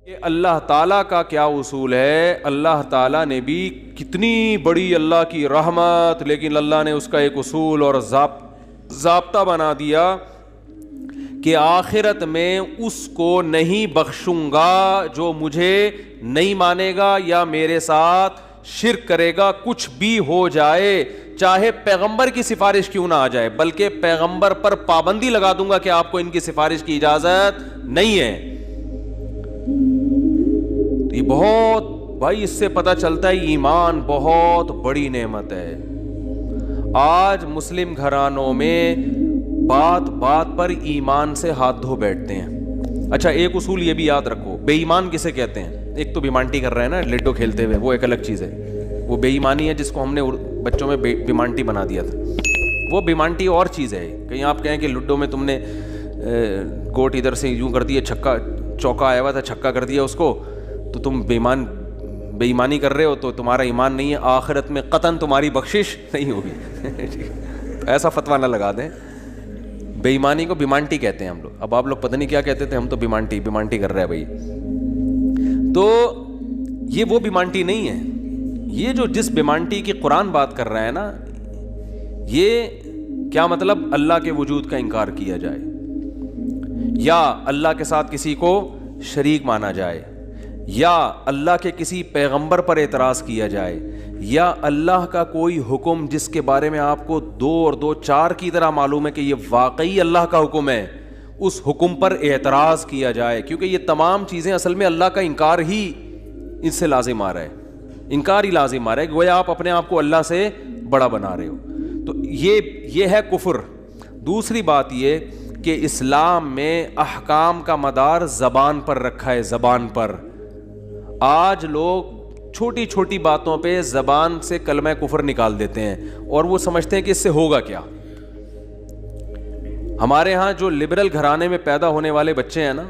اللہ تعالیٰ کا کیا اصول ہے؟ اللہ تعالیٰ نے بھی کتنی بڑی اللہ کی رحمت، لیکن اللہ نے اس کا ایک اصول اور ضابطہ بنا دیا کہ آخرت میں اس کو نہیں بخشوں گا جو مجھے نہیں مانے گا یا میرے ساتھ شرک کرے گا، کچھ بھی ہو جائے، چاہے پیغمبر کی سفارش کیوں نہ آ جائے، بلکہ پیغمبر پر پابندی لگا دوں گا کہ آپ کو ان کی سفارش کی اجازت نہیں ہے۔ یہ بہت بھائی، اس سے پتہ چلتا ہے ایمان بہت بڑی نعمت ہے۔ آج مسلم گھرانوں میں بات بات پر ایمان سے ہاتھ دھو بیٹھتے ہیں۔ اچھا، ایک اصول یہ بھی یاد رکھو، بے ایمان کسے کہتے ہیں؟ ایک تو بیمانٹی کر رہے ہیں نا لڈو کھیلتے ہوئے، وہ ایک الگ چیز ہے، وہ بے ایمانی ہے جس کو ہم نے بچوں میں بیمانٹی بنا دیا تھا۔ وہ بیمانٹی اور چیز ہے۔ کہیں آپ کہیں کہ لڈو میں تم نے گوٹ ادھر سے یوں کر دیا، چھکا چوکا آیا ہوا تھا، چھکا کر دیا اس کو، تو تم بے ایمانی کر رہے ہو، تو تمہارا ایمان نہیں ہے، آخرت میں قطعاً تمہاری بخشش نہیں ہوگی۔ تو ایسا فتویٰ نہ لگا دیں۔ بے ایمانی کو بیمانٹی کہتے ہیں ہم لوگ۔ اب آپ لوگ پتہ نہیں کیا کہتے تھے، ہم تو بیمانٹی کر رہے ہیں بھائی۔ تو یہ وہ بیمانٹی نہیں ہے، یہ جو جس بیمانٹی کی قرآن بات کر رہا ہے نا، یہ کیا مطلب؟ اللہ کے وجود کا انکار کیا جائے، یا اللہ کے ساتھ کسی کو شریک مانا جائے، یا اللہ کے کسی پیغمبر پر اعتراض کیا جائے، یا اللہ کا کوئی حکم جس کے بارے میں آپ کو 2 اور 2 4 کی طرح معلوم ہے کہ یہ واقعی اللہ کا حکم ہے، اس حکم پر اعتراض کیا جائے، کیونکہ یہ تمام چیزیں اصل میں اللہ کا انکار ہی اس سے لازم آ رہا ہے، انکار ہی لازم آ رہا ہے، گویا آپ اپنے آپ کو اللہ سے بڑا بنا رہے ہو۔ تو یہ ہے کفر۔ دوسری بات یہ کہ اسلام میں احکام کا مدار زبان پر رکھا ہے، زبان پر۔ آج لوگ چھوٹی چھوٹی باتوں پہ زبان سے کلمہ کفر نکال دیتے ہیں اور وہ سمجھتے ہیں کہ اس سے ہوگا کیا۔ ہمارے ہاں جو لبرل گھرانے میں پیدا ہونے والے بچے ہیں نا،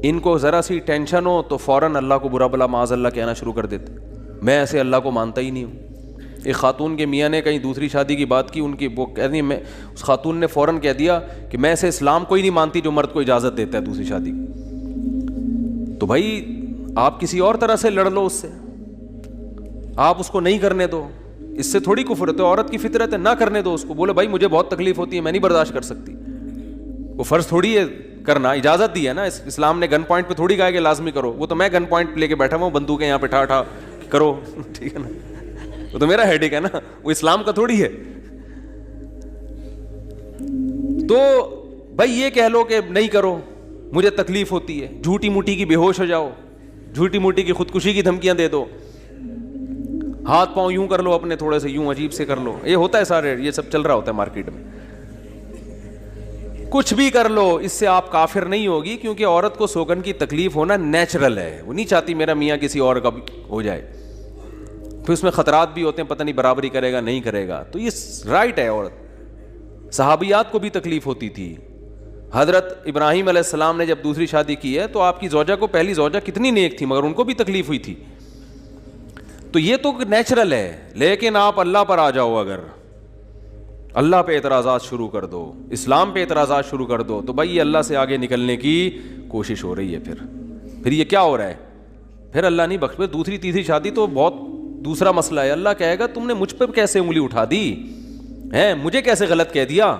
ان کو ذرا سی ٹینشن ہو تو فوراً اللہ کو برا بلا معاذ اللہ کہنا شروع کر دیتے۔ میں ایسے اللہ کو مانتا ہی نہیں ہوں۔ ایک خاتون کے میاں نے کہیں دوسری شادی کی بات کی، ان کی وہ کہتی میں، اس خاتون نے فوراً کہہ دیا کہ میں ایسے اسلام کو ہی نہیں مانتی جو مرد کو اجازت دیتا ہے دوسری شادی کی۔ تو بھائی آپ کسی اور طرح سے لڑ لو اس سے، آپ اس کو نہیں کرنے دو، اس سے تھوڑی کفر ہے۔ تو عورت کی فطرت ہے، نہ کرنے دو اس کو، بولے بھائی مجھے بہت تکلیف ہوتی ہے، میں نہیں برداشت کر سکتی۔ وہ فرض تھوڑی ہے کرنا، اجازت دی ہے نا، اسلام نے گن پوائنٹ پہ تھوڑی کہا کہ لازمی کرو۔ وہ تو میں گن پوائنٹ لے کے بیٹھا ہوں، بندوقیں یہاں پہ ٹھا کرو، ٹھیک ہے نا، وہ تو میرا ہیڈیک ہے نا، وہ اسلام کا تھوڑی ہے۔ تو بھائی یہ کہہ لو کہ نہیں کرو، مجھے تکلیف ہوتی ہے، جھوٹی موٹی کی بے ہوش ہو جاؤ، جھوٹی موٹی کی خودکشی کی دھمکیاں دے دو، ہاتھ پاؤں یوں کر لو اپنے تھوڑے سے، یوں عجیب سے کر لو، یہ ہوتا ہے سارے، یہ سب چل رہا ہوتا ہے مارکیٹ میں۔ کچھ بھی کر لو، اس سے آپ کافر نہیں ہوگی، کیونکہ عورت کو سوگن کی تکلیف ہونا نیچرل ہے، وہ نہیں چاہتی میرا میاں کسی اور کا ہو جائے، پھر اس میں خطرات بھی ہوتے ہیں، پتہ نہیں برابری کرے گا نہیں کرے گا، تو یہ رائٹ ہے۔ عورت، صحابیات کو بھی تکلیف ہوتی تھی۔ حضرت ابراہیم علیہ السلام نے جب دوسری شادی کی ہے تو آپ کی زوجہ کو، پہلی زوجہ کتنی نیک تھی مگر ان کو بھی تکلیف ہوئی تھی، تو یہ تو نیچرل ہے۔ لیکن آپ اللہ پر آ جاؤ، اگر اللہ پہ اعتراضات شروع کر دو، اسلام پہ اعتراضات شروع کر دو، تو بھائی یہ اللہ سے آگے نکلنے کی کوشش ہو رہی ہے۔ پھر یہ کیا ہو رہا ہے؟ پھر اللہ نہیں بخش۔ دوسری تیسری شادی تو بہت دوسرا مسئلہ ہے، اللہ کہے گا تم نے مجھ پہ کیسے انگلی اٹھا دی ہے، مجھے کیسے غلط کہہ دیا۔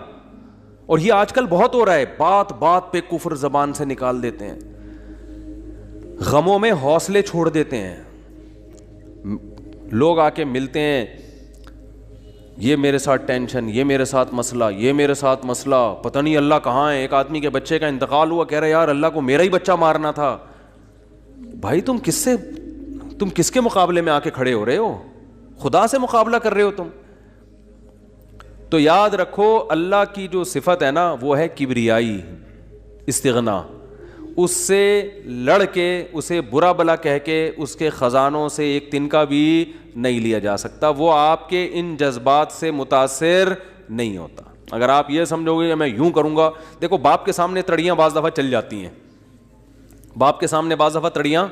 اور یہ آج کل بہت ہو رہا ہے، بات بات پہ کفر زبان سے نکال دیتے ہیں، غموں میں حوصلے چھوڑ دیتے ہیں۔ لوگ آ کے ملتے ہیں، یہ میرے ساتھ ٹینشن، یہ میرے ساتھ مسئلہ، یہ میرے ساتھ مسئلہ، پتہ نہیں اللہ کہاں ہے۔ ایک آدمی کے بچے کا انتقال ہوا، کہہ رہے یار اللہ کو میرا ہی بچہ مارنا تھا۔ بھائی تم کس کے مقابلے میں آ کے کھڑے ہو رہے ہو؟ خدا سے مقابلہ کر رہے ہو تم۔ تو یاد رکھو اللہ کی جو صفت ہے نا وہ ہے کبریائی، استغنا۔ اس سے لڑ کے، اسے برا بلا کہہ کے، اس کے خزانوں سے ایک تنکا بھی نہیں لیا جا سکتا۔ وہ آپ کے ان جذبات سے متاثر نہیں ہوتا۔ اگر آپ یہ سمجھو گے کہ میں یوں کروں گا، دیکھو باپ کے سامنے تڑیاں بعض دفعہ چل جاتی ہیں، باپ کے سامنے بعض دفعہ تڑیاں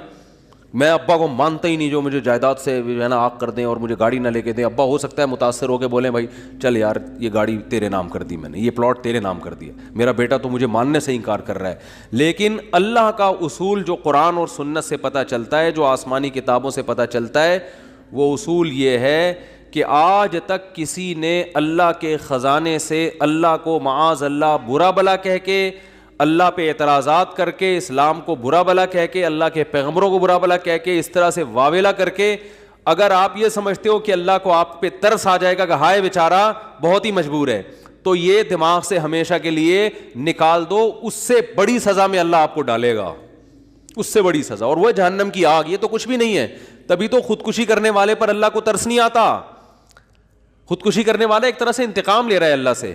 میں ابا کو مانتا ہی نہیں جو مجھے جائیداد سے ہے نا آگ کر دیں اور مجھے گاڑی نہ لے کے دیں. ابا ہو سکتا ہے متاثر ہو کے بولیں بھائی چل یار یہ گاڑی تیرے نام کر دی میں نے, یہ پلاٹ تیرے نام کر دیا, میرا بیٹا تو مجھے ماننے سے انکار کر رہا ہے. لیکن اللہ کا اصول جو قرآن اور سنت سے پتہ چلتا ہے, جو آسمانی کتابوں سے پتہ چلتا ہے, وہ اصول یہ ہے کہ آج تک کسی نے اللہ کے خزانے سے اللہ کو معاذ اللہ برا بلا کہہ کے, اللہ پہ اعتراضات کر کے, اسلام کو برا بلا کہہ کے, اللہ کے پیغمبروں کو برا بلا کہہ کے, اس طرح سے واویلا کر کے, اگر آپ یہ سمجھتے ہو کہ اللہ کو آپ پہ ترس آ جائے گا کہ ہائے بیچارہ بہت ہی مجبور ہے, تو یہ دماغ سے ہمیشہ کے لیے نکال دو. اس سے بڑی سزا میں اللہ آپ کو ڈالے گا, اس سے بڑی سزا, اور وہ جہنم کی آگ. یہ تو کچھ بھی نہیں ہے. تبھی تو خودکشی کرنے والے پر اللہ کو ترس نہیں آتا. خودکشی کرنے والا ایک طرح سے انتقام لے رہا ہے اللہ سے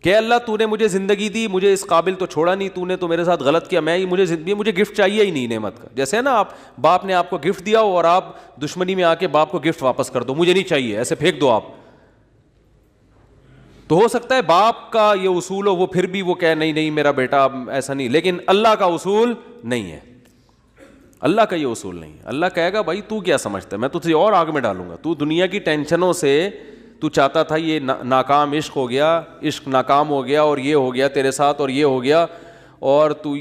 کہ اللہ تو نے مجھے زندگی دی, مجھے اس قابل تو چھوڑا نہیں, تو نے تو میرے ساتھ غلط کیا, مجھے گفٹ چاہیے ہی نہیں نعمت کا. جیسے ہے نا آپ باپ نے آپ کو گفٹ دیا ہو اور آپ دشمنی میں آ کے باپ کو گفٹ واپس کر دو, مجھے نہیں چاہیے, ایسے پھینک دو آپ. تو ہو سکتا ہے باپ کا یہ اصول ہو, وہ پھر بھی وہ کہے نہیں میرا بیٹا ایسا نہیں, لیکن اللہ کا اصول نہیں ہے. اللہ کا یہ اصول نہیں. اللہ کہے گا بھائی تو کیا سمجھتا ہے, میں تجھے اور آگ میں ڈالوں گا. تو دنیا کی ٹینشنوں سے تو چاہتا تھا یہ ناکام عشق ہو گیا, عشق ناکام ہو گیا, اور یہ ہو گیا تیرے ساتھ, اور یہ ہو گیا, اور تو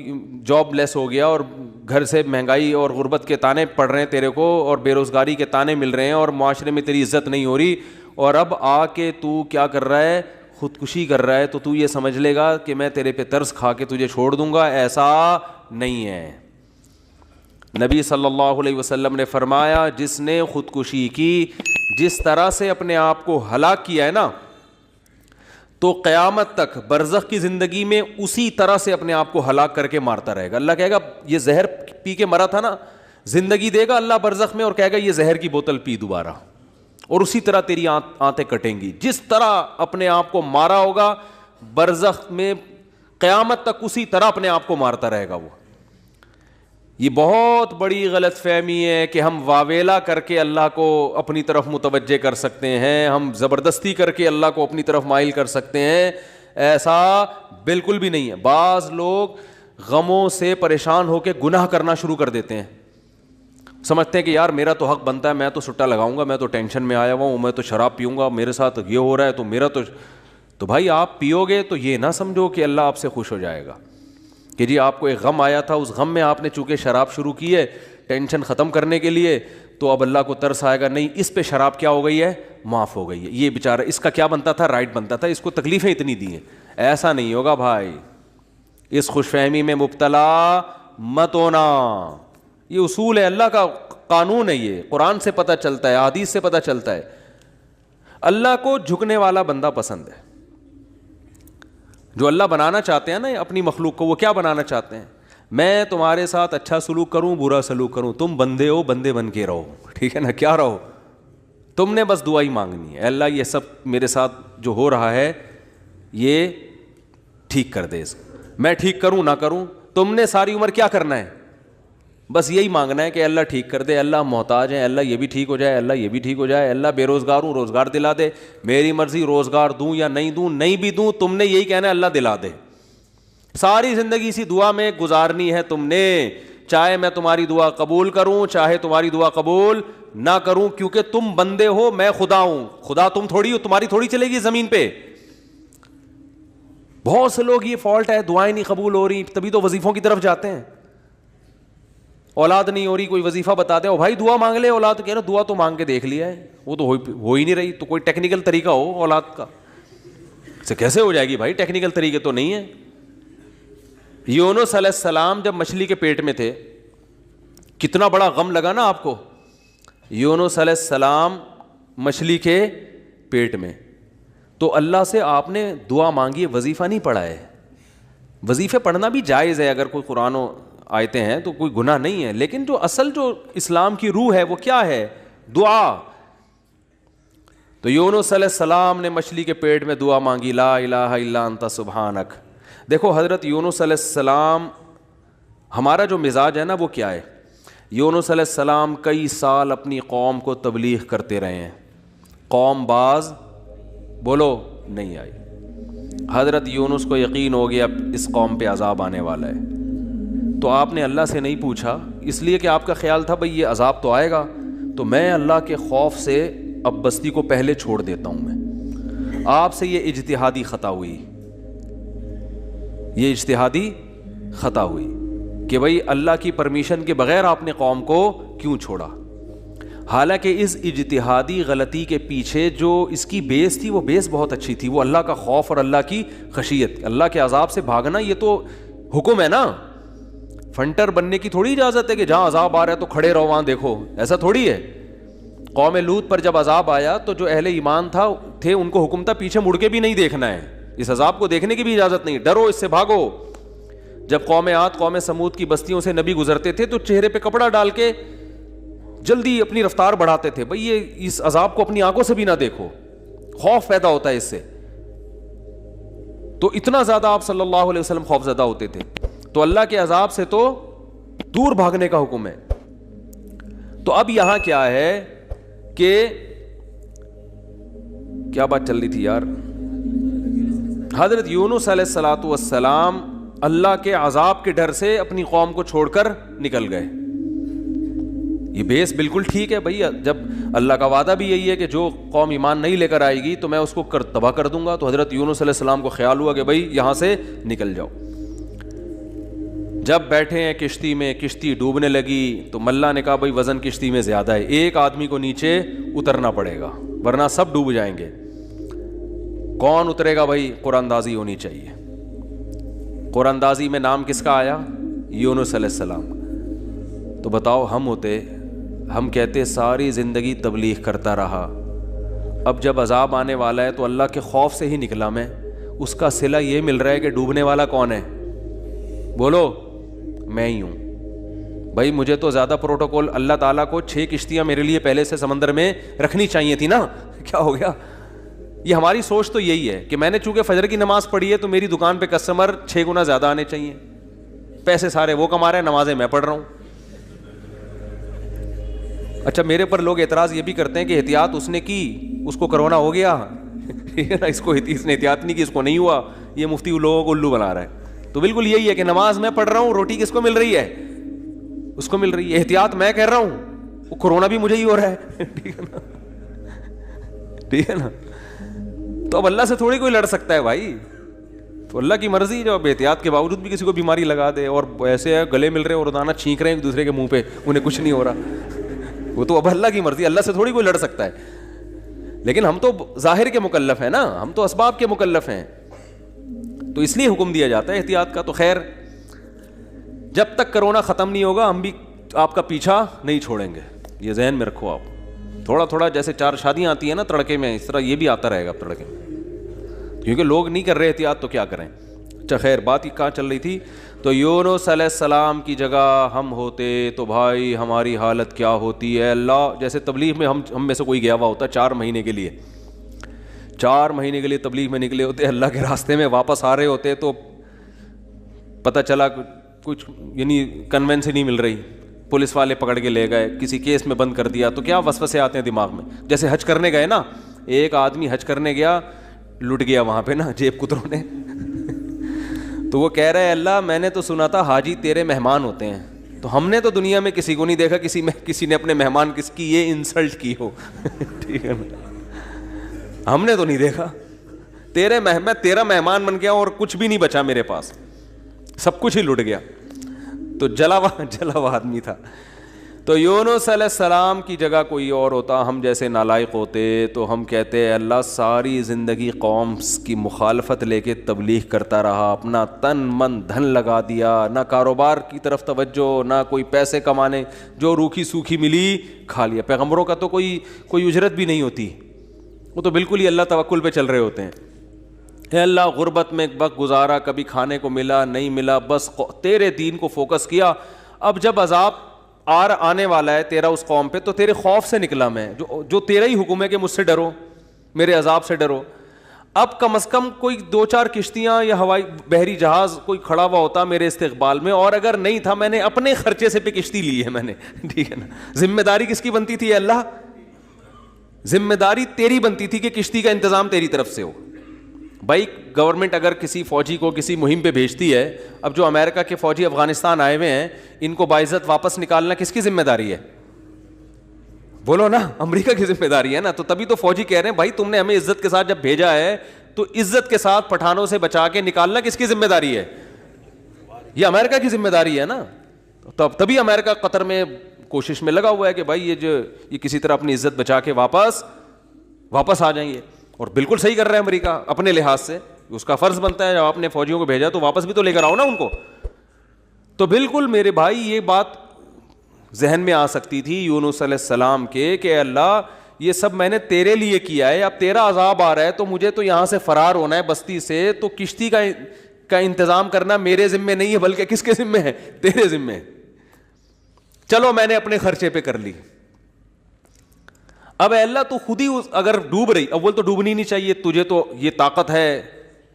جاب لیس ہو گیا, اور گھر سے مہنگائی اور غربت کے تانے پڑ رہے ہیں تیرے کو, اور بے روزگاری کے تانے مل رہے ہیں, اور معاشرے میں تیری عزت نہیں ہو رہی, اور اب آ کے تو کیا کر رہا ہے, خودکشی کر رہا ہے. تو یہ سمجھ لے گا کہ میں تیرے پہ ترس کھا کے تجھے چھوڑ دوں گا. ایسا نہیں ہے. نبی صلی اللہ علیہ وسلم نے فرمایا جس نے خودکشی کی, جس طرح سے اپنے آپ کو ہلاک کیا ہے نا, تو قیامت تک برزخ کی زندگی میں اسی طرح سے اپنے آپ کو ہلاک کر کے مارتا رہے گا. اللہ کہے گا یہ زہر پی کے مرا تھا نا, زندگی دے گا اللہ برزخ میں اور کہے گا یہ زہر کی بوتل پی دوبارہ, اور اسی طرح تیری آنتیں کٹیں گی. جس طرح اپنے آپ کو مارا ہوگا برزخ میں, قیامت تک اسی طرح اپنے آپ کو مارتا رہے گا وہ. یہ بہت بڑی غلط فہمی ہے کہ ہم واویلا کر کے اللہ کو اپنی طرف متوجہ کر سکتے ہیں, ہم زبردستی کر کے اللہ کو اپنی طرف مائل کر سکتے ہیں. ایسا بالکل بھی نہیں ہے. بعض لوگ غموں سے پریشان ہو کے گناہ کرنا شروع کر دیتے ہیں, سمجھتے ہیں کہ یار میرا تو حق بنتا ہے, میں تو سٹا لگاؤں گا, میں تو ٹینشن میں آیا ہوا ہوں, میں تو شراب پیوں گا, میرے ساتھ یہ ہو رہا ہے تو میرا تو بھائی آپ پیو گے تو یہ نہ سمجھو کہ اللہ آپ سے خوش ہو جائے گا کہ جی آپ کو ایک غم آیا تھا, اس غم میں آپ نے چونکہ شراب شروع کی ہے ٹینشن ختم کرنے کے لیے, تو اب اللہ کو ترس آئے گا, نہیں اس پہ شراب کیا ہو گئی ہے, معاف ہو گئی ہے, یہ بیچارہ اس کا کیا بنتا تھا, رائٹ بنتا تھا, اس کو تکلیفیں اتنی دی ہیں. ایسا نہیں ہوگا بھائی. اس خوش فہمی میں مبتلا مت ہونا. یہ اصول ہے, اللہ کا قانون ہے, یہ قرآن سے پتہ چلتا ہے, حدیث سے پتہ چلتا ہے. اللہ کو جھکنے والا بندہ پسند ہے. جو اللہ بنانا چاہتے ہیں نا اپنی مخلوق کو, وہ کیا بنانا چاہتے ہیں, میں تمہارے ساتھ اچھا سلوک کروں برا سلوک کروں, تم بندے ہو, بندے بن کے رہو, ٹھیک ہے نا, کیا رہو, تم نے بس دعا ہی مانگنی ہے, اللہ یہ سب میرے ساتھ جو ہو رہا ہے یہ ٹھیک کر دے, میں ٹھیک کروں نہ کروں, تم نے ساری عمر کیا کرنا ہے, بس یہی مانگنا ہے کہ اللہ ٹھیک کر دے, اللہ محتاج ہیں, اللہ یہ بھی ٹھیک ہو جائے, اللہ یہ بھی ٹھیک ہو جائے, اللہ بے روزگار ہوں روزگار دلا دے, میری مرضی روزگار دوں یا نہیں دوں, نہیں بھی دوں تم نے یہی کہنا ہے اللہ دلا دے. ساری زندگی اسی دعا میں گزارنی ہے تم نے, چاہے میں تمہاری دعا قبول کروں چاہے تمہاری دعا قبول نہ کروں, کیونکہ تم بندے ہو, میں خدا ہوں, خدا تم تھوڑی ہو, تمہاری تھوڑی چلے گی زمین پہ. بہت سے لوگ یہ فالٹ ہے, دعائیں نہیں قبول ہو رہی, تبھی تو وظیفوں کی طرف جاتے ہیں. اولاد نہیں ہو رہی, کوئی وظیفہ بتا دے, او بھائی دعا مانگ لے, اولاد کہہ رہے دعا تو مانگ کے دیکھ لیا ہے, وہ تو ہو ہی نہیں رہی, تو کوئی ٹیکنیکل طریقہ ہو اولاد کا, سے کیسے ہو جائے گی بھائی, ٹیکنیکل طریقے تو نہیں ہے. یونس علیہ السلام جب مچھلی کے پیٹ میں تھے, کتنا بڑا غم لگا نا آپ کو. یونس علیہ السلام مچھلی کے پیٹ میں, تو اللہ سے آپ نے دعا مانگی, وظیفہ نہیں پڑھا ہے. وظیفے پڑھنا بھی جائز ہے اگر کوئی قرآن و آیتیں ہیں تو کوئی گناہ نہیں ہے, لیکن جو اصل جو اسلام کی روح ہے وہ کیا ہے, دعا. تو یونس علیہ السلام نے مچھلی کے پیٹ میں دعا مانگی, لا الہ الا انت سبحانک. دیکھو حضرت یونس علیہ السلام, ہمارا جو مزاج ہے نا وہ کیا ہے, یونس علیہ السلام کئی سال اپنی قوم کو تبلیغ کرتے رہے ہیں, قوم باز بولو نہیں آئی. حضرت یونس کو یقین ہو گیا اس قوم پہ عذاب آنے والا ہے, تو آپ نے اللہ سے نہیں پوچھا، اس لیے کہ آپ کا خیال تھا بھئی یہ عذاب تو آئے گا، تو میں اللہ کے خوف سے اب بستی کو پہلے چھوڑ دیتا ہوں میں. آپ سے یہ اجتہادی خطا ہوئی، یہ اجتہادی خطا ہوئی کہ بھئی اللہ کی پرمیشن کے بغیر آپ نے قوم کو کیوں چھوڑا. حالانکہ اس اجتہادی غلطی کے پیچھے جو اس کی بیس تھی وہ بیس بہت اچھی تھی، وہ اللہ کا خوف اور اللہ کی خشیت. اللہ کے عذاب سے بھاگنا یہ تو حکم ہے نا، فنٹر بننے کی تھوڑی اجازت ہے کہ جہاں عذاب آ رہا ہے تو کھڑے رہو وہاں دیکھو، ایسا تھوڑی ہے. قوم لوط پر جب عذاب آیا تو جو اہل ایمان تھے ان کو حکم تھا پیچھے مڑ کے بھی نہیں دیکھنا ہے، اس عذاب کو دیکھنے کی بھی اجازت نہیں، ڈرو اس سے بھاگو. جب قوم عاد قوم سمود کی بستیوں سے نبی گزرتے تھے تو چہرے پہ کپڑا ڈال کے جلدی اپنی رفتار بڑھاتے تھے، بھئی یہ اس عذاب کو اپنی آنکھوں سے بھی نہ دیکھو، خوف پیدا ہوتا ہے اس سے. تو اتنا زیادہ آپ صلی اللہ علیہ وسلم خوف زدہ ہوتے تھے. تو اللہ کے عذاب سے تو دور بھاگنے کا حکم ہے. تو اب یہاں کیا ہے کہ کیا بات چل رہی تھی یار، حضرت یونس علیہ الصلوۃ والسلام اللہ کے عذاب کے ڈر سے اپنی قوم کو چھوڑ کر نکل گئے. یہ بیس بالکل ٹھیک ہے بھئی، جب اللہ کا وعدہ بھی یہی ہے کہ جو قوم ایمان نہیں لے کر آئے گی تو میں اس کو تباہ کر دوں گا. تو حضرت یونس علیہ السلام کو خیال ہوا کہ بھئی یہاں سے نکل جاؤ. جب بیٹھے ہیں کشتی میں، کشتی ڈوبنے لگی تو ملا نے کہا بھئی وزن کشتی میں زیادہ ہے، ایک آدمی کو نیچے اترنا پڑے گا ورنہ سب ڈوب جائیں گے. کون اترے گا بھئی؟ قرآن اندازی ہونی چاہیے. قرآن اندازی میں نام کس کا آیا؟ یونس علیہ السلام. تو بتاؤ ہم ہوتے، ہم کہتے ساری زندگی تبلیغ کرتا رہا، اب جب عذاب آنے والا ہے تو اللہ کے خوف سے ہی نکلا میں، اس کا صلہ یہ مل رہا ہے کہ ڈوبنے والا کون ہے؟ بولو، میں ہی ہوں. بھائی مجھے تو زیادہ پروٹوکول، اللہ تعالیٰ کو 6 کشتیاں میرے لیے پہلے سے سمندر میں رکھنی چاہیے تھی نا. کیا ہو گیا؟ یہ ہماری سوچ تو یہی ہے کہ میں نے چونکہ فجر کی نماز پڑھی ہے تو میری دکان پہ کسٹمر 6 گنا زیادہ آنے چاہیے، پیسے سارے وہ کما رہے ہیں، نمازیں میں پڑھ رہا ہوں. اچھا میرے پر لوگ اعتراض یہ بھی کرتے ہیں کہ احتیاط اس نے کی، اس کو کرونا ہو گیا اس کو اس نے احتیاط نہیں کی، اس کو نہیں ہوا، یہ مفتی لوگوں کو الو بنا رہا ہے. تو بالکل یہی ہے کہ نماز میں پڑھ رہا ہوں، روٹی کس کو مل رہی ہے؟ اس کو مل رہی ہے. احتیاط میں کہہ رہا ہوں، وہ کرونا بھی مجھے ہی ہو رہا ہے. ٹھیک ہے نا، ٹھیک ہے نا. تو اب اللہ سے تھوڑی کوئی لڑ سکتا ہے بھائی، تو اللہ کی مرضی جو اب احتیاط کے باوجود بھی کسی کو بیماری لگا دے، اور ایسے ہے گلے مل رہے ہیں اور روزانہ چھینک رہے ہیں ایک دوسرے کے منہ پہ، انہیں کچھ نہیں ہو رہا، وہ تو اب اللہ کی مرضی، اللہ سے تھوڑی کوئی لڑ سکتا ہے. لیکن ہم تو ظاہر کے مکلف ہیں نا، ہم تو اسباب کے مکلف ہیں، تو اس لیے حکم دیا جاتا ہے احتیاط کا. تو خیر جب تک کرونا ختم نہیں ہوگا ہم بھی آپ کا پیچھا نہیں چھوڑیں گے، یہ ذہن میں رکھو آپ. تھوڑا تھوڑا جیسے 4 شادیاں آتی ہیں نا تڑکے میں، اس طرح یہ بھی آتا رہے گا تڑکے میں، کیونکہ لوگ نہیں کر رہے احتیاط تو کیا کریں. اچھا خیر بات ہی کہاں چل رہی تھی؟ تو یونس علیہ السلام کی جگہ ہم ہوتے تو بھائی ہماری حالت کیا ہوتی ہے. اللہ جیسے تبلیغ میں ہم میں سے کوئی گیا ہوا ہوتا 4 مہینے کے لیے، 4 مہینے کے لیے تبلیغ میں نکلے ہوتے، اللہ کے راستے میں واپس آ رہے ہوتے تو پتہ چلا کچھ یعنی کنوینس ہی نہیں مل رہی، پولیس والے پکڑ کے لے گئے، کسی کیس میں بند کر دیا، تو کیا وسوسے آتے ہیں دماغ میں. جیسے حج کرنے گئے نا، ایک آدمی حج کرنے گیا، لٹ گیا وہاں پہ نا جیب کتروں نے تو وہ کہہ رہا ہے اللہ میں نے تو سنا تھا حاجی تیرے مہمان ہوتے ہیں، تو ہم نے تو دنیا میں کسی کو نہیں دیکھا کسی نے اپنے مہمان کس کی یہ انسلٹ کی ہو ٹھیک ہے نا، ہم نے تو نہیں دیکھا. میں تیرا مہمان بن گیا اور کچھ بھی نہیں بچا میرے پاس، سب کچھ ہی لٹ گیا. تو جلا ہوا آدمی تھا. تو یونس علیہ السلام کی جگہ کوئی اور ہوتا، ہم جیسے نالائق ہوتے تو ہم کہتے اللہ ساری زندگی قوم کی مخالفت لے کے تبلیغ کرتا رہا، اپنا تن من دھن لگا دیا، نہ کاروبار کی طرف توجہ، نہ کوئی پیسے کمانے، جو روکھی سوکھی ملی کھا لیا. پیغمبروں کا تو کوئی اجرت بھی نہیں ہوتی، وہ تو بالکل ہی اللہ توکل پہ چل رہے ہوتے ہیں. اے اللہ غربت میں وقت گزارا، کبھی کھانے کو ملا نہیں ملا، بس تیرے دین کو فوکس کیا. اب جب عذاب آنے والا ہے تیرا اس قوم پہ تو تیرے خوف سے نکلا میں، جو تیرا ہی حکم ہے کہ مجھ سے ڈرو، میرے عذاب سے ڈرو. اب کم از کم کوئی 2-4 کشتیاں یا ہوائی بحری جہاز کوئی کھڑا ہوا ہوتا میرے استقبال میں، اور اگر نہیں تھا میں نے اپنے خرچے سے پہ کشتی لی ہے میں نے، ٹھیک ہے نا. ذمہ داری کس کی بنتی تھی اللہ؟ ذمہ داری تیری بنتی تھی کہ کشتی کا انتظام تیری طرف سے ہو. بھائی گورنمنٹ اگر کسی فوجی کو کسی مہم پہ بھیجتی ہے, اب جو امریکہ کے فوجی افغانستان آئے ہوئے ہیں ان کو باعزت واپس نکالنا کس کی ذمہ داری ہے؟ بولو نا, امریکہ کی ذمہ داری ہے نا. تو تبھی تو فوجی کہہ رہے ہیں بھائی تم نے ہمیں عزت کے ساتھ جب بھیجا ہے تو عزت کے ساتھ پٹھانوں سے بچا کے نکالنا کس کی ذمہ داری ہے؟ یہ امریکہ کی ذمہ داری ہے نا. تبھی امریکہ قطر میں کوشش میں لگا ہوا ہے کہ بھائی یہ کسی طرح اپنی عزت بچا کے واپس آ جائیں گے. اور بالکل صحیح کر رہا ہے امریکہ اپنے لحاظ سے, اس کا فرض بنتا ہے جب آپ نے فوجیوں کو بھیجا تو واپس بھی تو لے کر آؤ نا ان کو. تو بالکل میرے بھائی یہ بات ذہن میں آ سکتی تھی یونس علیہ السلام کے کہ اللہ یہ سب میں نے تیرے لیے کیا ہے, اب تیرا عذاب آ رہا ہے تو مجھے تو یہاں سے فرار ہونا ہے بستی سے, تو کشتی کا انتظام کرنا میرے ذمے نہیں ہے بلکہ کس کے ذمے ہے؟ تیرے ذمے. چلو میں نے اپنے خرچے پہ کر لی. اب اے اللہ تو خود ہی اگر ڈوب رہی, اول تو ڈوبنی نہیں چاہیے, تجھے تو یہ طاقت ہے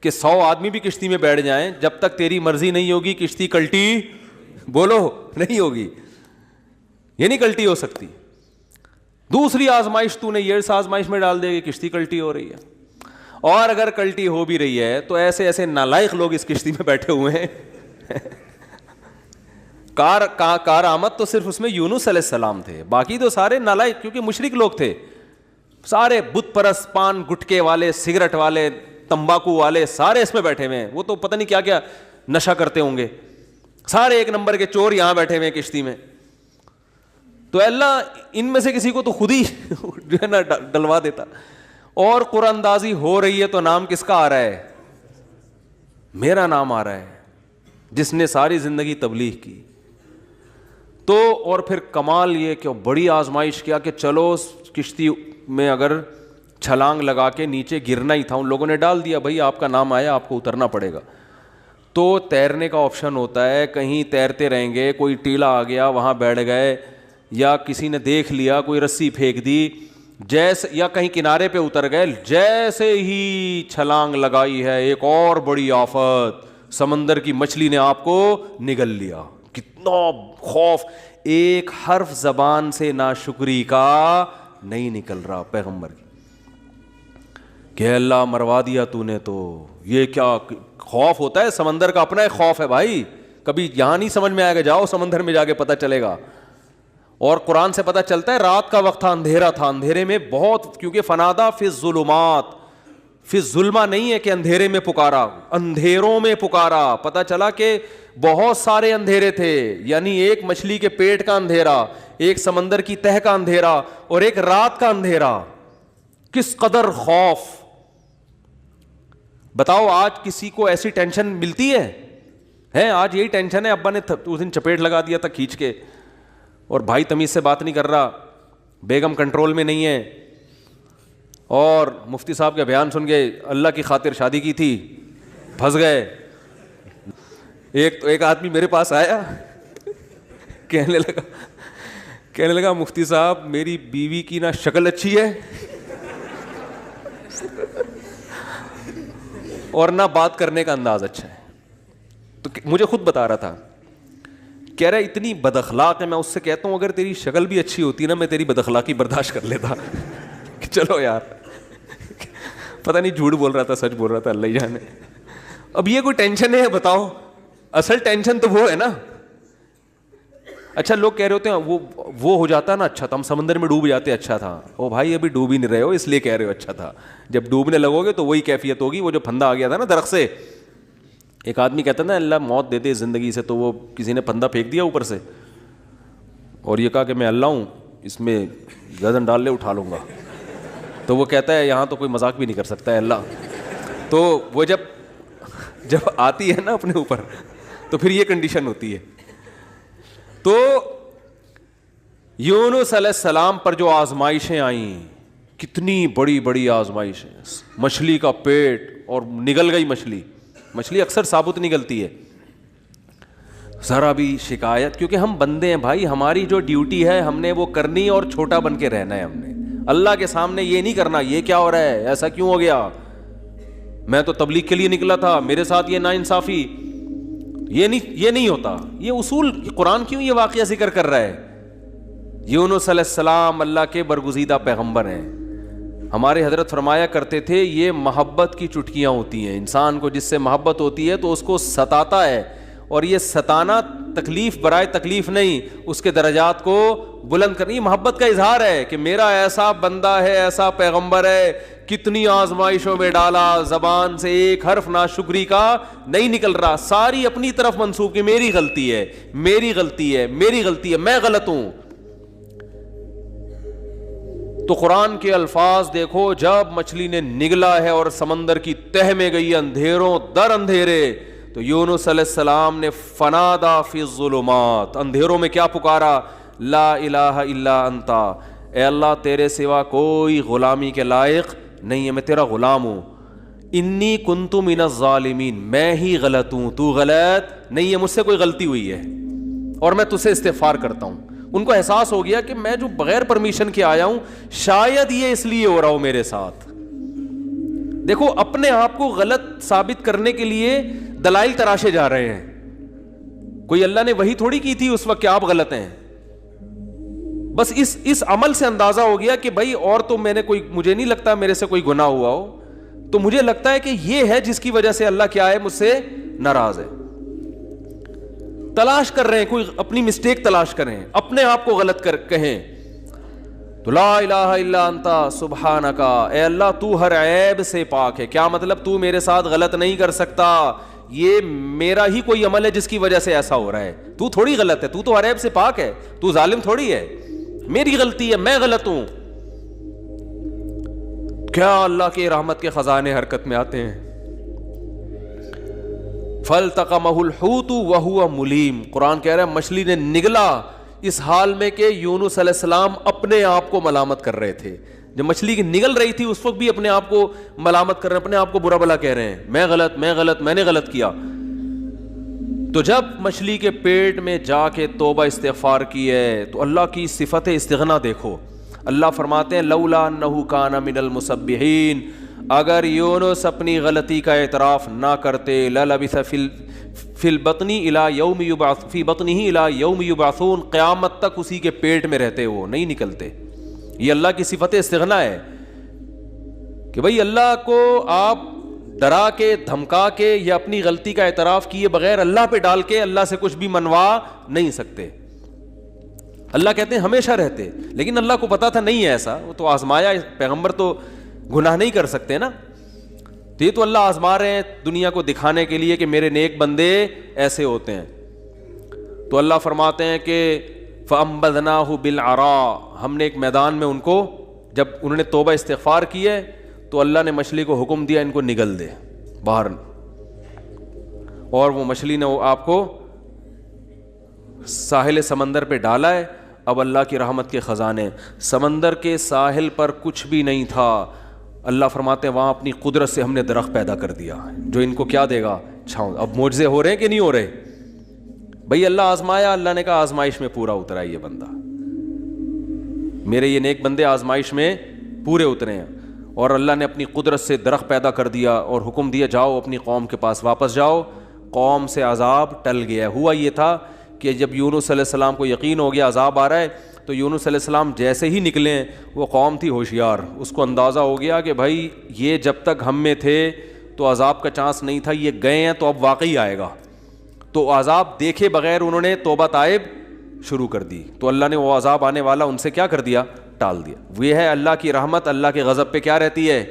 کہ 100 آدمی بھی کشتی میں بیٹھ جائیں, جب تک تیری مرضی نہیں ہوگی کشتی کلٹی بولو نہیں ہوگی, یہ نہیں کلٹی ہو سکتی. دوسری آزمائش تو نے یہ اس آزمائش میں ڈال دے گی, کشتی کلٹی ہو رہی ہے. اور اگر کلٹی ہو بھی رہی ہے تو ایسے نالائق لوگ اس کشتی میں بیٹھے ہوئے ہیں. کار آمد تو صرف اس میں یونس علیہ السلام تھے, باقی تو سارے نالائق کیونکہ مشرک لوگ تھے, سارے بت پرست, پان گٹکے والے, سگریٹ والے, تمباکو والے, سارے اس میں بیٹھے ہوئے ہیں. وہ تو پتہ نہیں کیا کیا نشہ کرتے ہوں گے, سارے ایک نمبر کے چور یہاں بیٹھے ہوئے ہیں کشتی میں. تو اللہ ان میں سے کسی کو تو خود ہی جو ہے نا ڈلوا دیتا. اور قرآن اندازی ہو رہی ہے تو نام کس کا آ رہا ہے؟ میرا نام آ رہا ہے, جس نے ساری زندگی تبلیغ کی. تو اور پھر کمال یہ کہ بڑی آزمائش کیا کہ چلو کشتی میں اگر چھلانگ لگا کے نیچے گرنا ہی تھا, ان لوگوں نے ڈال دیا بھائی آپ کا نام آیا آپ کو اترنا پڑے گا. تو تیرنے کا آپشن ہوتا ہے, کہیں تیرتے رہیں گے, کوئی ٹیلا آ گیا وہاں بیٹھ گئے, یا کسی نے دیکھ لیا کوئی رسی پھینک دی, جیسے یا کہیں کنارے پہ اتر گئے, جیسے ہی چھلانگ لگائی ہے ایک اور بڑی آفت, سمندر کی مچھلی نے آپ کو نگل لیا. کتنا خوف, ایک حرف زبان سے ناشکری کا نہیں نکل رہا پیغمبر کی کہ اللہ مروا دیا تو نے. تو یہ کیا خوف ہوتا ہے, سمندر کا اپنا ایک خوف ہے بھائی, کبھی یہاں نہیں سمجھ میں آئے گا, جاؤ سمندر میں جا کے پتہ چلے گا. اور قرآن سے پتہ چلتا ہے رات کا وقت تھا, اندھیرا تھا, اندھیرے میں بہت, کیونکہ فنادا فی الظلمات, فی الظلمہ نہیں ہے کہ اندھیرے میں پکارا, اندھیروں میں پکارا. پتہ چلا کہ بہت سارے اندھیرے تھے, یعنی ایک مچھلی کے پیٹ کا اندھیرا, ایک سمندر کی تہ کا اندھیرا, اور ایک رات کا اندھیرا. کس قدر خوف. بتاؤ آج کسی کو ایسی ٹینشن ملتی ہے؟ آج یہی ٹینشن ہے, ابا نے اس دن چپیٹ لگا دیا تھا کھینچ کے, اور بھائی تمیز سے بات نہیں کر رہا, بیگم کنٹرول میں نہیں ہے, اور مفتی صاحب کا بیان سن کے اللہ کی خاطر شادی کی تھی, پھنس گئے. ایک آدمی میرے پاس آیا, کہنے لگا مفتی صاحب میری بیوی کی نہ شکل اچھی ہے اور نہ بات کرنے کا انداز اچھا ہے. تو مجھے خود بتا رہا تھا, کہہ رہا اتنی بد اخلاق ہے. میں اس سے کہتا ہوں اگر تیری شکل بھی اچھی ہوتی نا میں تیری بد اخلاقی برداشت کر لیتا. چلو یار, پتہ نہیں جھوٹ بول رہا تھا سچ بول رہا تھا, اللہ ہی جانے. اب یہ کوئی ٹینشن ہے بتاؤ؟ اصل ٹینشن تو وہ ہے نا. اچھا لوگ کہہ رہے ہوتے ہیں وہ ہو جاتا نا اچھا تھا, ہم سمندر میں ڈوب جاتے اچھا تھا. او بھائی ابھی ڈوب ہی نہیں رہے ہو اس لیے کہہ رہے ہو اچھا تھا, جب ڈوبنے لگو گے تو وہی کیفیت ہوگی. وہ جو پھندا آ گیا تھا نا درخت سے, ایک آدمی کہتا نا اللہ موت دے دے زندگی سے, تو وہ کسی نے پھندا پھینک دیا اوپر سے اور یہ کہا کہ میں اللہ ہوں, اس میں گردن ڈال لے اٹھا لوں گا. تو وہ کہتا ہے یہاں تو کوئی مذاق بھی نہیں کر سکتا ہے اللہ. تو وہ جب آتی ہے نا اپنے اوپر تو پھر یہ کنڈیشن ہوتی ہے. تو یونس علیہ السلام پر جو آزمائشیں آئیں, کتنی بڑی بڑی آزمائشیں, مچھلی کا پیٹ اور نگل گئی مچھلی اکثر ثابت نگلتی ہے, ذرا بھی شکایت, کیونکہ ہم بندے ہیں بھائی, ہماری جو ڈیوٹی ہے ہم نے وہ کرنی اور چھوٹا بن کے رہنا ہے. ہم نے اللہ کے سامنے یہ نہیں کرنا یہ کیا ہو رہا ہے, ایسا کیوں ہو گیا, میں تو تبلیغ کے لیے نکلا تھا, میرے ساتھ یہ ناانصافی, یہ نہیں ہوتا. یہ اصول قرآن کیوں یہ واقعہ ذکر کر رہا ہے؟ یونس علیہ السلام اللہ کے برگزیدہ پیغمبر ہیں, ہمارے حضرت فرمایا کرتے تھے یہ محبت کی چٹکیاں ہوتی ہیں. انسان کو جس سے محبت ہوتی ہے تو اس کو ستاتا ہے, اور یہ ستانا تکلیف برائے تکلیف نہیں, اس کے درجات کو بلند کرنی محبت کا اظہار ہے کہ میرا ایسا بندہ ہے, ایسا پیغمبر ہے, کتنی آزمائشوں میں ڈالا, زبان سے ایک حرف ناشکری کا نہیں نکل رہا, ساری اپنی طرف منسوب کہ میری غلطی ہے, میری غلطی ہے, میری غلطی ہے, میں غلط ہوں. تو قرآن کے الفاظ دیکھو, جب مچھلی نے نگلا ہے اور سمندر کی تہ میں گئی اندھیروں در اندھیرے, تو یونس علیہ السلام نے فنادا فی الظلمات, اندھیروں میں کیا پکارا, لا الہ الا انتا, اے اللہ تیرے سوا کوئی غلامی کے لائق نہیں ہے, میں تیرا غلام ہوں. انی کنت من الظالمین, میں ہی غلط ہوں, تو غلط نہیں ہے, مجھ سے کوئی غلطی ہوئی ہے اور میں تجھ سے استغفار کرتا ہوں. ان کو احساس ہو گیا کہ میں جو بغیر پرمیشن کے آیا ہوں, شاید یہ اس لیے ہو رہا ہو میرے ساتھ. دیکھو اپنے آپ کو غلط ثابت کرنے کے لیے دلائل تراشے جا رہے ہیں. کوئی اللہ نے وہی تھوڑی کی تھی اس وقت کہ آپ غلط ہیں. بس اس عمل سے اندازہ ہو گیا کہ بھائی اور تو میں نے کوئی, مجھے نہیں لگتا میرے سے کوئی گناہ ہوا ہو, تو مجھے لگتا ہے کہ یہ ہے جس کی وجہ سے اللہ کیا ہے, مجھ سے ناراض ہے. تلاش کر رہے ہیں, کوئی اپنی مسٹیک تلاش کریں, اپنے آپ کو غلط کہیں تو لا الہ الا انتا سبحانکا, اے اللہ تو ہر عیب سے پاک ہے. کیا مطلب, تو میرے ساتھ غلط نہیں کر سکتا, یہ میرا ہی کوئی عمل ہے جس کی وجہ سے ایسا ہو رہا ہے, تو تھوڑی غلط ہے, تو ہر عیب سے پاک ہے, تو ظالم تھوڑی ہے, میری غلطی ہے, میں غلط ہوں. کیا اللہ کے رحمت کے خزانے حرکت میں آتے ہیں. فَالْتَقَمَهُ الْحُوتُ وَهُوَ مُلِيمٌ, قرآن کہہ رہا ہے مچھلی نے نگلا اس حال میں کہ یونس علیہ السلام اپنے آپ کو ملامت کر رہے تھے. جب مچھلی کی نگل رہی تھی اس وقت بھی اپنے آپ کو ملامت کر رہے ہیں, اپنے آپ کو برا بھلا کہہ رہے ہیں, میں غلط, میں غلط, میں نے غلط کیا. تو جب مچھلی کے پیٹ میں جا کے توبہ استغفار کی ہے تو اللہ کی صفت استغنا دیکھو. اللہ فرماتے ہیں لولا انہ کان من المسبحین, اگر یونس اپنی غلطی کا اعتراف نہ کرتے, للبث فی البطن الی یوم یبعث فی بطنہ الی یوم یبعثون, قیامت تک اسی کے پیٹ میں رہتے, وہ نہیں نکلتے. یہ اللہ کی صفت استغنا ہے کہ بھئی اللہ کو آپ ڈرا کے دھمکا کے یا اپنی غلطی کا اعتراف کیے بغیر اللہ پہ ڈال کے اللہ سے کچھ بھی منوا نہیں سکتے. اللہ کہتے ہیں ہمیشہ رہتے, لیکن اللہ کو پتا تھا نہیں ہے ایسا, وہ تو آزمایا, پیغمبر تو گناہ نہیں کر سکتے نا, تو یہ تو اللہ آزما رہے ہیں دنیا کو دکھانے کے لیے کہ میرے نیک بندے ایسے ہوتے ہیں. تو اللہ فرماتے ہیں کہ فَأَنبَذْنَاهُ بِالْعَرَاءِ, ہم نے ایک میدان میں ان کو, جب انہوں نے توبہ استغفار کی ہے تو اللہ نے مچھلی کو حکم دیا ان کو نگل دے باہر, اور وہ مچھلی نے آپ کو ساحل سمندر پہ ڈالا ہے. اب اللہ کی رحمت کے خزانے, سمندر کے ساحل پر کچھ بھی نہیں تھا. اللہ فرماتے ہیں وہاں اپنی قدرت سے ہم نے درخت پیدا کر دیا جو ان کو کیا دے گا, چھاؤں. اب معجزے ہو رہے ہیں کہ نہیں ہو رہے بھئی, اللہ آزمایا, اللہ نے کہا آزمائش میں پورا اترا ہے یہ بندہ, میرے یہ نیک بندے آزمائش میں پورے اترے ہیں. اور اللہ نے اپنی قدرت سے درخت پیدا کر دیا اور حکم دیا جاؤ اپنی قوم کے پاس واپس جاؤ. قوم سے عذاب ٹل گیا. ہوا یہ تھا کہ جب یونس علیہ السلام کو یقین ہو گیا عذاب آ رہا ہے, تو یونس علیہ السلام جیسے ہی نکلے, وہ قوم تھی ہوشیار, اس کو اندازہ ہو گیا کہ بھائی یہ جب تک ہم میں تھے تو عذاب کا چانس نہیں تھا, یہ گئے ہیں تو اب واقعی آئے گا. تو عذاب دیکھے بغیر انہوں نے توبہ تائب شروع کر دی, تو اللہ نے وہ عذاب آنے والا ان سے کیا کر دیا, ٹال دیا. وہ ہے اللہ کی رحمت اللہ کے غضب پہ کیا رہتی ہے,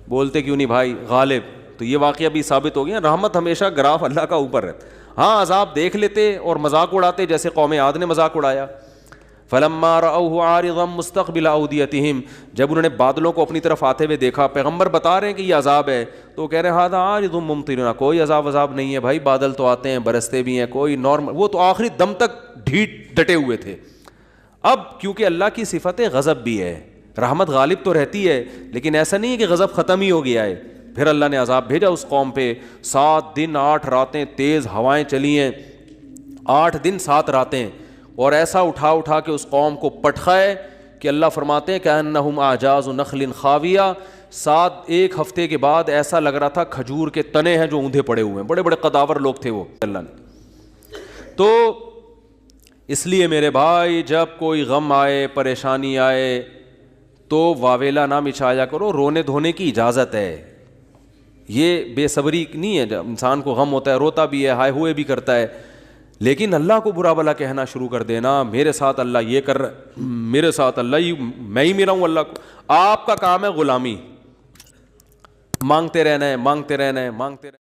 بولتے کیوں نہیں بھائی, غالب. تو یہ واقعہ بھی ثابت ہو گیا, رحمت ہمیشہ گراف اللہ کا اوپر رہتا. ہاں عذاب دیکھ لیتے اور مذاق اڑاتے, جیسے قوم عاد نے مذاق اڑایا. فلما رأوه عارضا مستقبل اودیتہم, جب انہوں نے بادلوں کو اپنی طرف آتے ہوئے دیکھا, پیغمبر بتا رہے ہیں کہ یہ عذاب ہے, تو کہہ رہے ہیں ھذا عارض ممطرنا, کوئی عذاب نہیں ہے بھائی, بادل تو آتے ہیں برستے بھی ہیں, کوئی نارمل. وہ تو آخری دم تک ڈٹے ہوئے تھے. اب کیونکہ اللہ کی صفت غضب بھی ہے, رحمت غالب تو رہتی ہے, لیکن ایسا نہیں ہے کہ غضب ختم ہی ہو گیا ہے. پھر اللہ نے عذاب بھیجا اس قوم پہ. 7 دن 8 راتیں تیز ہوائیں چلی ہیں, 8 دن 7 راتیں, اور ایسا اٹھا کے اس قوم کو پٹخائے کہ اللہ فرماتے ہیں کأنہم اعجاز نخل خاویہ. 1 ہفتے کے بعد ایسا لگ رہا تھا کھجور کے تنے ہیں جو اوندھے پڑے ہوئے ہیں, بڑے بڑے قداور لوگ تھے وہ. اللہ نے تو اس لیے میرے بھائی جب کوئی غم آئے, پریشانی آئے, تو واویلا نہ مچایا کرو, رونے دھونے کی اجازت ہے. یہ بے صبری نہیں ہے, جب انسان کو غم ہوتا ہے روتا بھی ہے, ہائے ہوئے بھی کرتا ہے, لیکن اللہ کو برا بلا کہنا شروع کر دینا, میرے ساتھ اللہ یہ کر رہا, میرے ساتھ اللہ میں ہی ملا ہوں اللہ کو. آپ کا کام ہے غلامی, مانگتے رہنا ہے, مانگتے رہنا ہے, مانگتے رہنا ہے.